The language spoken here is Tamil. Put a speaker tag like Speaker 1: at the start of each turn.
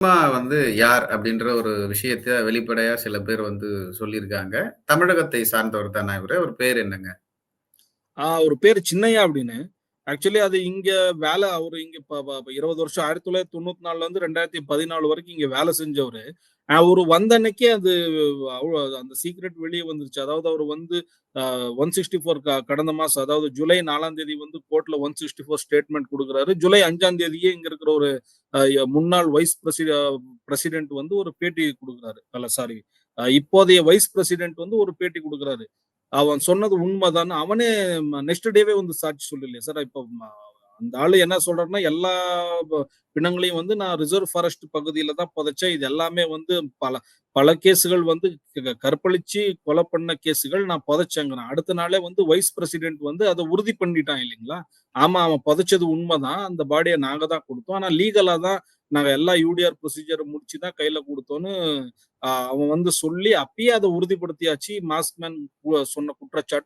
Speaker 1: சினிமா யார் அப்படின்ற ஒரு விஷயத்த வெளிப்படையா சில பேர் சொல்லியிருக்காங்க. தமிழகத்தை சார்ந்தவர் தானா இவரு? அவர் பேர் என்னங்க?
Speaker 2: அவரு பேரு சின்னையா அப்படின்னு. ஆக்சுவலி அது இங்க அவரு இங்க ப ப 20 வருஷம் 1994லேருந்து 2014 வரைக்கும் இங்க வேலை செஞ்சவரு. அவரு வந்த அன்னைக்கே அது அந்த சீக்ரெட் வெளிய வந்துருச்சு. அதாவது அவரு அ 164 கடந்த மாசம் அதாவது ஜூலை 4ஆம் தேதி கோர்ட்ல 164 ஸ்டேட்மெண்ட் குடுக்குறாரு. ஜூலை 5ஆம் தேதியே இங்க இருக்கிற ஒரு முன்னாள் வைஸ் பிரசிடென்ட் ஒரு பேட்டி குடுக்குறாரு. அல்ல சாரி இப்போதைய வைஸ் பிரசிடென்ட் ஒரு பேட்டி குடுக்குறாரு. அவன் சொன்னது உண்மைதான்னு அவனே நெக்ஸ்ட் டேவே சாட்சி சொல்லலையா சார். இப்ப அந்த ஆளு என்ன சொல்றாருன்னா, எல்லா ப பிணங்களையும் நான் ரிசர்வ் ஃபாரஸ்ட் பகுதியில தான் புதைச்சேன். இது எல்லாமே பல பல கேஸ்கள் கற்பழிச்சு கொலை பண்ண கேஸ்கள் நான் புதைச்சேங்கிறான். அடுத்த நாளே வைஸ் பிரசிடென்ட் அத உறுதி பண்ணிட்டான் இல்லைங்களா? ஆமா, அவன் புதைச்சது உண்மைதான். அந்த பாடிய நாங்க தான் குடுத்தோம். ஆனா லீகலா தான் நாங்க எல்லா யுடிஆர் ப்ரொசீஜர முடிச்சு தான் கையில குடுத்தோம்ன்னு அவன் சொல்லி அப்பயே அத உறுதிப்படுத்தியாச்சு. மாஸ்க் மேன் சொன்ன குற்றச்சாட்டு